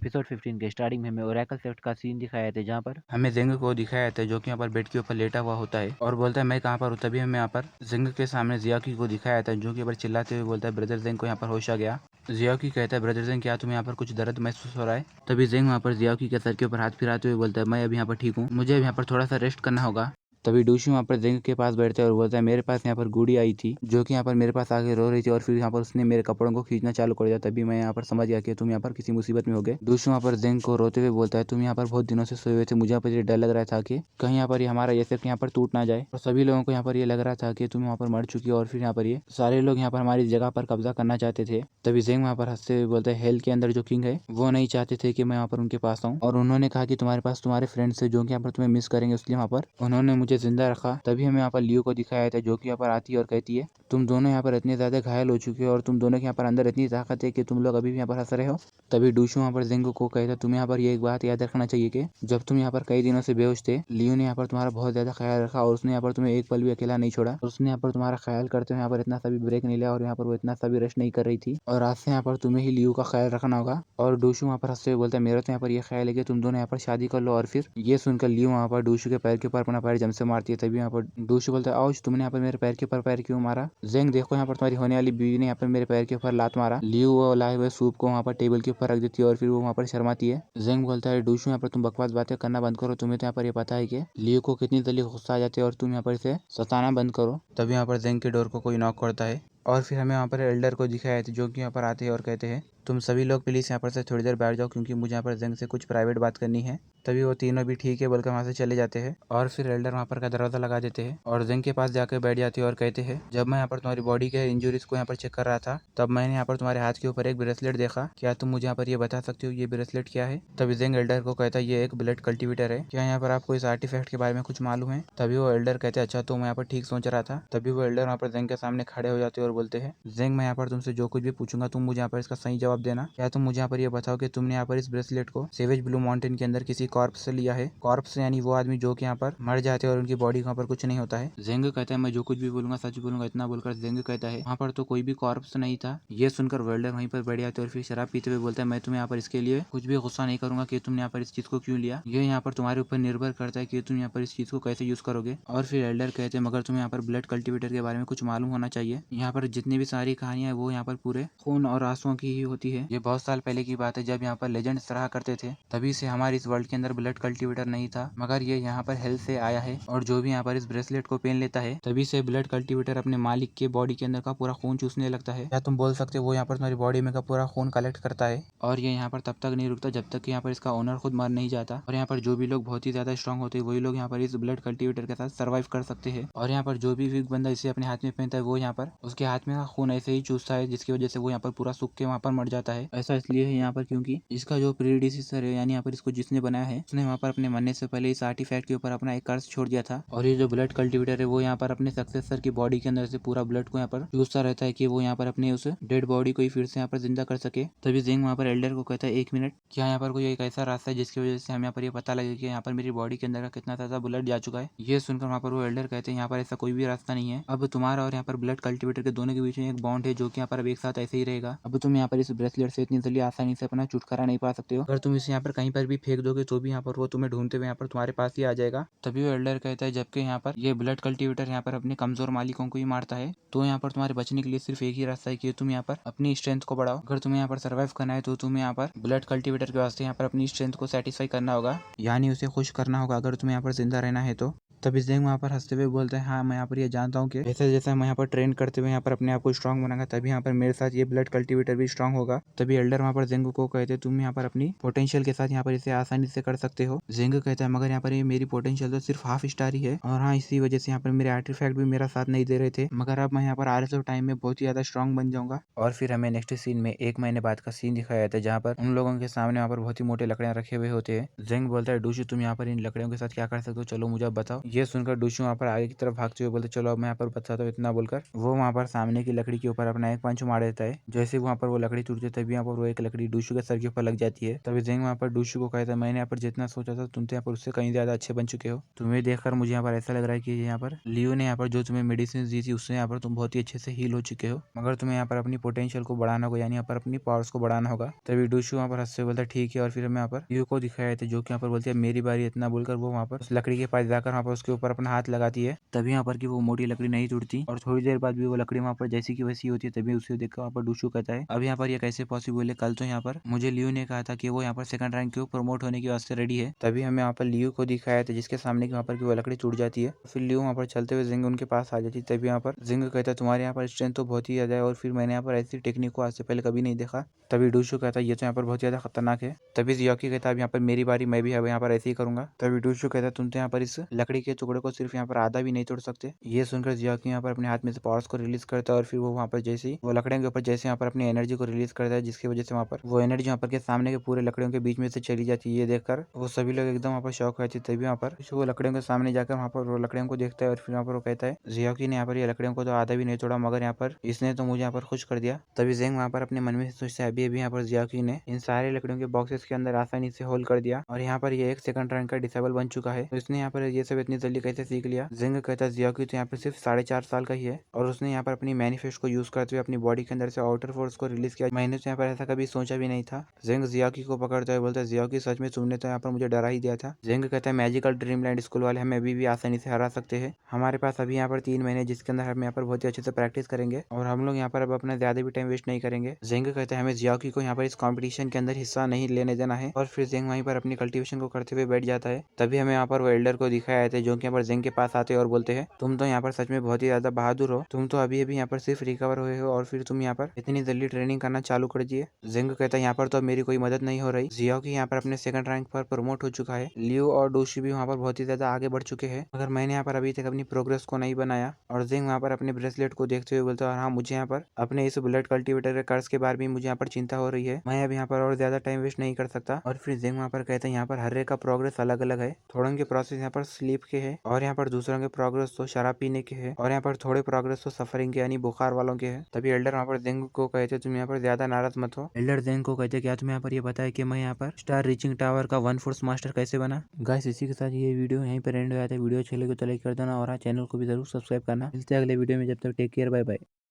Episode 15 के starting में हमें ओरेकल सेफ्ट का सीन दिखाया था, जहाँ पर हमें जिंग को दिखाया था जो कि यहाँ पर बेड के ऊपर लेटा हुआ होता है और बोलता है मैं कहाँ पर हूँ। तभी हमें यहाँ पर जिंग के सामने जियाकी को दिखाया था जो कि यहाँ पर चिल्लाते हुए बोलता है ब्रदर जिंग को यहाँ पर होश आ गया। जियाकी कहता है ब्रदर जिंग क्या तुम्हें यहाँ पर कुछ दर्द महसूस हो रहा है। तभी जिंग वहाँ पर जियाकी के सर के ऊपर हाथ फिराते हुए बोलता है मैं अभी यहाँ पर ठीक हूँ, मुझे यहाँ पर थोड़ा सा रेस्ट करना होगा। तभी डूशी वहाँ पर जिंग के पास बैठता है और बोलता है मेरे पास यहाँ पर गुड़ी आई थी जो कि यहाँ पर मेरे पास आके रो रही थी और फिर यहाँ पर उसने मेरे कपड़ों को खींचना चालू कर दिया। तभी मैं यहाँ पर समझ गया कि तुम यहाँ पर किसी मुसीबत में हो गए। डूशी वहाँ पर जिंग को रोते हुए बोलता है तुम यहाँ पर बहुत दिनों से सोए हुए थे, मुझे यहाँ पर ये डर लग रहा था कि कहीं यहाँ पर ये हमारा ये सिर्फ यहाँ पर टूट ना जाए। और सभी लोगों को यहाँ पर ये लग रहा था कि तुम यहाँ पर मर चुकी हो और फिर यहाँ पर ये सारे लोग यहाँ पर हमारी जगह पर कब्जा करना चाहते थे। तभी जिंग वहाँ पर हंसते हुए बोलता है हेल के अंदर जो किंग है वो नहीं चाहते थे कि मैं यहाँ पर उनके पास आऊँ और उन्होंने कहा कि तुम्हारे पास तुम्हारे फ्रेंड्स है जो कि यहाँ पर तुम्हें मिस करेंगे, इसलिए वहाँ पर उन्होंने मुझे जिंदा रखा। तभी हमें यहाँ पर लियो को दिखाया था जो कि यहाँ पर आती है और कहती है तुम दोनों यहाँ पर इतने ज्यादा घायल हो चुके हो और तुम दोनों के यहाँ पर अंदर इतनी ताकत है कि तुम लोग अभी भी यहाँ पर हंस रहे हो। तभी डूशू वहाँ पर जिंग को कहता है तुम्हें यहाँ पर ये एक बात याद रखना चाहिए कि जब तुम यहाँ पर कई दिनों से बेहोश थे, लियो ने यहाँ पर तुम्हारा बहुत ज्यादा ख्याल रखा और उसने यहाँ पर तुम्हें एक पल भी अकेला नहीं छोड़ा। उसने यहाँ पर तुम्हारा ख्याल करते हुए यहाँ पर इतना सा भी ब्रेक नहीं लिया और यहाँ पर वो इतना सा भी रेस्ट नहीं कर रही थी और आज से यहाँ पर तुम्हें ही लियो का ख्याल रखना होगा। और डूशू वहाँ पर हंसते हुए बोलता है मेरा तो यहाँ पर ये ख्याल है कि तुम दोनों यहाँ पर शादी कर लो। और फिर ये सुनकर लियो वहाँ पर डूशू के पैर के ऊपर अपना पैर जम से मारती है। तभी यहाँ पर डूशू बोलता है आओ तुमने यहाँ पर मेरे पैर के ऊपर पैर क्यों मारा। जिंग देखो यहाँ पर तुम्हारी होने वाली बीवी ने यहाँ पर मेरे पैर के ऊपर लात मारा। लियो वो लाए हुए सूप को वहाँ पर टेबल के ऊपर रख देती है और फिर वो वहाँ पर शर्माती है। जिंग बोलता है डूशू यहाँ पर तुम बकवास बातें करना बंद करो, तुम्हें तो यहाँ पर ये पता है कि लियो को कितनी जल्दी गुस्सा आ जाती है और तुम यहाँ पर इसे सताना बंद करो। तभी यहाँ पर जिंग के डोर को कोई नॉक करता है और फिर हमें वहाँ पर एल्डर को दिखाया था जो कि यहाँ पर आते हैं और कहते हैं तुम सभी लोग प्लीज यहाँ पर से थोड़ी देर बैठ जाओ क्योंकि मुझे यहाँ पर जिंग से कुछ प्राइवेट बात करनी है। तभी वो तीनों भी ठीक है बोलकर वहाँ से चले जाते हैं और फिर एल्डर वहाँ पर का दरवाजा लगा देते हैं और जिंग के पास जाकर बैठ जाते हैं और कहते हैं जब मैं यहाँ पर तुम्हारी बॉडी के इंजुरीज को यहाँ पर चेक कर रहा था तब मैंने यहाँ पर तुम्हारे हाथ के ऊपर एक ब्रेसलेट देखा, क्या तुम मुझे यहाँ पर ये बता सकते हो ये ब्रेसलेट क्या है। तभी जिंग एल्डर को कहता है ये एक ब्लड कल्टिवेटर है, क्या यहाँ पर आपको इस आर्टिफैक्ट के बारे में कुछ मालूम है। तभी वो एल्डर कहते हैं अच्छा तो मैं यहाँ पर ठीक सोच रहा था। तभी वो एल्डर वहाँ पर जिंग के सामने खड़े हो जाते हैं और बोलते हैं जिंग मैं यहाँ पर तुमसे जो कुछ भी पूछूंगा तुम मुझे यहाँ पर इसका सही जवाब देना। क्या तुम मुझे यहाँ पर ये बताओ कि तुमने यहाँ पर इस ब्रेसलेट को सेवेज ब्लू माउंटेन के अंदर किसी कॉर्प्स से लिया है। कॉर्प्स यानी वो आदमी जो कि यहाँ पर मर जाते हैं और उनकी बॉडी वहाँ पर कुछ नहीं होता है। जिंग कहता है मैं जो कुछ भी बोलूंगा सच बोलूंगा, इतना बोलकर जिंग कहता है वहाँ पर तो कोई भी कॉर्प्स नहीं था। ये सुनकर वेल्डर वहीं पर बैठ जाते और फिर शराब पीते हुए बोलता है मैं तुम्हें यहाँ पर इसके लिए कुछ भी गुस्सा नहीं करूंगा कि तुमने यहाँ पर इस चीज को क्यों लिया, ये यहाँ पर तुम्हारे ऊपर निर्भर करता है कि तुम यहाँ पर इस चीज को कैसे यूज करोगे। और फिर एल्डर कहते हैं मगर तुम्हें यहाँ पर ब्लड कल्टिवेटर के बारे में कुछ मालूम होना चाहिए, यहाँ पर जितनी भी सारी कहानियां वो यहाँ पर पूरे खून और आंसुओं की ही होती है। ये बहुत साल पहले की बात है जब यहाँ पर लेजेंड्स रहा करते थे, तभी से हमारे इस वर्ल्ड के अंदर ब्लड कल्टिवेटर नहीं था मगर ये यहाँ पर हेल्थ से आया है और जो भी यहाँ पर इस ब्रेसलेट को पहन लेता है तभी से ब्लड कल्टिवेटर अपने मालिक के बॉडी के अंदर का पूरा खून चूसने लगता है। या तुम बोल सकते हो वो यहाँ पर तुम्हारी बॉडी में का पूरा खून कलेक्ट करता है और ये यहाँ पर तब तक नहीं रुकता जब तक कि यहाँ पर इसका ओनर खुद मर नहीं जाता। और यहाँ पर जो भी लोग बहुत ही ज्यादा स्ट्रांग होते हैं वही लोग यहाँ पर इस ब्लड कल्टिवेटर के साथ सर्वाइव कर सकते हैं। और यहाँ पर जो भी वीक बंदा इसे अपने हाथ में पहनता है वो यहाँ पर उसके हाथ में का खून ऐसे ही चूसता है जिसकी वजह से वो यहाँ पर पूरा सूख के वहाँ पर मर जाता है। ऐसा इसलिए है यहाँ पर क्योंकि इसका जो प्रीडिसेसर है यानी यहाँ पर इसको जिसने बनाया है उसने वहाँ पर अपने मरने से पहले इस आर्टिफैक्ट के ऊपर अपना एक कर्स छोड़ दिया था। और ये जो ब्लड कल्टिवेटर है वो यहाँ पर अपने सक्सेसर की बॉडी के अंदर से पूरा ब्लड को यहाँ पर चूसता रहता है कि वो यहाँ पर अपने उस डेड बॉडी को ही फिर से यहाँ पर जिंदा कर सके। तभी जिंग वहाँ पर एल्डर को कहता है एक मिनट, क्या यहाँ पर कोई एक ऐसा रास्ता है जिसकी वजह से हम यहाँ पर ये पता लगे कि यहाँ पर मेरी बॉडी के अंदर का कितना ज्यादा ब्लड जा चुका है। ये सुनकर वहाँ पर वो एल्डर कहते हैं यहाँ पर ऐसा कोई भी रास्ता नहीं है, अब तुम्हारा और यहाँ पर ब्लड कल्टिवेटर के दोनों के बीच में एक बॉन्ड है जो कि यहाँ पर अब एक साथ ऐसे ही रहेगा। अब तुम यहाँ पर इस ब्रेसलेट से इतनी जल्दी आसानी से अपना छुटकारा नहीं पा सकते हो, अगर तुम इसे यहाँ पर कहीं पर भी फेंक दोगे तो भी यहाँ पर वो तुम्हें ढूंढते हुए यहाँ पर तुम्हारे पास ही आ जाएगा। तभी वो एल्डर कहता है जबकि यहाँ पर ये ब्लड कल्टिवेटर यहाँ पर अपने कमजोर मालिकों को ही मारता है, तो यहाँ पर तुम्हारे बचने के लिए सिर्फ एक ही रास्ता है कि तुम यहाँ पर अपनी स्ट्रेंथ को बढ़ाओ। अगर तुम्हें यहाँ पर सर्वाइव करना है तो तुम्हें यहाँ पर ब्लड कल्टिवेटर के वास्ते यहाँ पर अपनी स्ट्रेंथ को सेटिस्फाई करना होगा, यानी उसे खुश करना होगा अगर तुम्हें यहाँ पर जिंदा रहना है तो। तभी जिंग वहाँ पर हंसते हुए बोलते हैं हाँ मैं यहाँ पर ये जानता हूँ कि जैसे जैसे मैं यहाँ पर ट्रेन करते हुए यहाँ पर अपने आप को स्ट्रांग बनाऊंगा तभी यहाँ पर मेरे साथ ये ब्लड कल्टिवेटर भी स्ट्रांग होगा। तभी एल्डर वहाँ पर जिंग को कहते तुम यहाँ पर अपनी पोटेंशियल के साथ यहाँ पर इसे आसानी से कर सकते हो। जिंग कहता है मगर यहाँ पर ये मेरी पोटेंशियल तो सिर्फ हाफ स्टार ही है और हाँ इसी वजह से यहाँ पर मेरे आर्टिफैक्ट भी मेरा साथ नहीं दे रहे थे, मगर अब मैं यहाँ पर आरएस ऑफ टाइम में बहुत ही ज्यादा स्ट्रांग बन जाऊंगा। और फिर हमें नेक्स्ट सीन में 1 महीने बाद का सीन दिखाया था जहाँ पर उन लोगों के सामने वहाँ पर बहुत ही मोटे लकड़ियाँ रखे हुए होते हैं। जिंग बोलता है डूशू तुम यहाँ पर इन लकड़ियों के साथ क्या कर सकते हो, चलो मुझे अब बताओ। ये सुनकर डूशू वहाँ पर आगे की तरफ भागते हुए बोलते चलो अब मैं यहाँ पर बताता हूँ। इतना बोलकर वो वहाँ पर सामने की लकड़ी के ऊपर अपना एक पंच मार देता है। जैसे वहाँ पर वो लकड़ी टूटती है तभी यहाँ पर वो एक लकड़ी डूशू के सर के ऊपर लग जाती है। तभी जेंग वहाँ पर डूशू को कहता है मैंने यहाँ पर जितना सोचा था तुम तो यहाँ पर उससे कहीं ज्यादा अच्छे बन चुके हो। तुम्हें देखकर मुझे यहाँ पर ऐसा लग रहा है कि यहाँ पर लियो ने यहाँ पर जो तुम्हें मेडिसिन दी थी उससे यहाँ पर तुम बहुत ही अच्छे से हील हो चुके हो, मगर तुम्हें यहाँ पर अपनी पोटेंशियल को बढ़ाना होगा, यानी यहाँ पर अपनी पावर्स को बढ़ाना होगा। तभी डूशू वहाँ पर हंसते हुए बोलता है ठीक है। और फिर हमें यहाँ पर लियो को दिखाया था जो कि यहाँ पर बोलती है मेरी बारी। इतना बोलकर वो वहाँ पर उस लकड़ी के पास जाकर वहाँ पर उसके ऊपर अपना हाथ लगाती है। तभी यहाँ पर की वो मोटी लकड़ी नहीं टूटती और थोड़ी देर बाद भी वो लकड़ी वहाँ पर जैसी की वैसी होती है। तभी उसे देखकर वहाँ पर डूशू कहता है अब यहाँ पर ये कैसे पॉसिबल है, कल तो यहाँ पर मुझे लियो ने कहा था कि वो यहाँ पर सेकंड रैंक को प्रमोट होने के वास्ते रेडी है। तभी हमें यहाँ पर लियो को दिखाया था जिसके सामने की वहाँ पर की वो लकड़ी टूट जाती है। फिर लियो वहाँ पर चलते हुए जिंग उनके पास आ जाती है। तभी यहाँ पर जिंग कहता है तुम्हारे यहाँ पर स्ट्रेंथ तो बहुत ही ज्यादा है और फिर मैंने यहाँ पर ऐसी टेक्निक को आज से पहले कभी नहीं देखा। तभी डूशू कहता है ये तो यहाँ पर बहुत ज्यादा खतरनाक है। तभी जियाकी कहता है अब यहाँ पर मेरी बारी, मैं भी अब यहाँ पर ऐसे ही करूंगा। तभी डूशू कहता है तुम तो यहाँ पर इस लकड़ी के टुकड़े को सिर्फ यहाँ पर आधा भी नहीं तोड़ सकते। ये सुनकर जियाकी यहाँ पर अपने हाथ में से पावर्स को रिलीज करता है और फिर वो वहाँ पर जैसे ही वो लकड़ियों के ऊपर जैसे यहाँ पर अपनी एनर्जी को रिलीज करता है जिसकी वजह से वहाँ पर वो एनर्जी यहाँ पर के सामने के पूरे लकड़ियों के बीच में से चली जाती है। ये देखकर वो सभी लोग एकदम वहाँ पर शौक हो जाते हैं। तभी वहाँ पर वो लकड़ियों के सामने जाकर वहाँ पर वो लकड़ियों को देखता है और फिर वहाँ पर वो कहता है जियाकी ने यहाँ पर ये लकड़ियों को तो आधा भी नहीं तोड़ा मगर यहाँ पर इसने तो मुझे यहाँ पर खुश कर दिया। तभी जेंग वहाँ पर अपने मन में सोचता है अभी अभी यहाँ पर जियाकी ने इन सारे लकड़ियों के बॉक्सेस के अंदर आसानी से होल कर दिया और यहाँ पर ये एक सेकंड रैंक का डिसेबल बन चुका है। तो इसने यहाँ पर ये सब इतनी जल्दी कैसे सीख लिया। जेंग कहता है जियाकी तो यहाँ पर सिर्फ 4.5 साल का ही है और उसने यहाँ पर अपनी मैनिफेस्ट को यूज करते हुए अपनी बॉडी के अंदर से आउटर फोर्स को रिलीज किया। मैंने तो यहाँ पर ऐसा कभी सोचा भी नहीं था। जेंग जियाकी को पकड़ता है बोलता है जियाकी सच में तुमने तो यहाँ पर मुझे डरा ही दिया था। जेंग कहता है मैजिकल ड्रीमलैंड स्कूल वाले हमें अभी भी आसानी से हरा सकते हैं। हमारे पास अभी यहाँ पर 3 महीने जिसके अंदर हम यहाँ पर बहुत ही अच्छे से प्रैक्टिस करेंगे और हम लोग यहाँ पर अब अपना ज्यादा भी टाइम वेस्ट नहीं करेंगे। जेंग कहता है हमें जियाकी को यहाँ पर इस कॉम्पिटिशन के अंदर हिस्सा नहीं लेने देना है और फिर जेंग वहीं पर अपनी कल्टीवेशन को करते हुए बैठ जाता है। तभी हमें यहाँ पर वो एल्डर को दिखाया जाता है जो कि यहाँ पर जेंग के पास आते हैं और बोलते हैं तुम तो यहाँ पर सच में बहुत ही ज्यादा बहादुर हो, तुम तो अभी अभी यहाँ पर सिर्फ रिकवर हुए हो और फिर तुम यहाँ पर इतनी जल्दी ट्रेनिंग करना चालू कर दिए। जेंग कहता है यहाँ पर तो अब मेरी कोई मदद नहीं हो रही। जियाकी यहाँ पर अपने सेकंड रैंक पर प्रमोट हो चुका है। लियो और डोशी भी वहाँ पर बहुत ही ज्यादा आगे बढ़ चुके हैं मगर मैंने यहाँ पर अभी तक अपनी प्रोग्रेस को नहीं बनाया। और जेंग वहाँ पर अपने ब्रेसलेट को देखते हुए बोलता है हाँ मुझे यहाँ पर अपने इस बुलेट कल्टीवेटर के कर्ज के बारे में मुझे यहाँ पर चिंता हो रही है, मैं अब यहाँ पर और ज्यादा टाइम वेस्ट नहीं कर सकता। और फिर जेंग वहाँ पर कहते हैं यहाँ पर हर एक का प्रोग्रेस अलग अलग है। थोड़ों के प्रोसेस यहाँ पर स्लीप के है और यहाँ पर दूसरों के प्रोग्रेस तो शराब पीने के है और यहाँ पर थोड़े प्रोग्रेस तो सफरिंग के यानी बुखार वालों के है। तभी एल्डर वहाँ पर जेंग को कहते तुम यहाँ पर ज्यादा नाराज मत हो। एल्डर जेंग को कहते क्या तुम्हें यहाँ पर ये पता है कि मैं यहाँ पर स्टार रीचिंग टावर का 1 फोर्स मास्टर कैसे बना। गाइस इसी के साथ ये वीडियो यहीं पर एंड हो जाता है। वीडियो अच्छी लगी तो लाइक कर देना और हाँ चैनल को भी जरूर सब्सक्राइब करना। मिलते हैं अगले वीडियो में, जब तक टेक केयर, बाय बाय।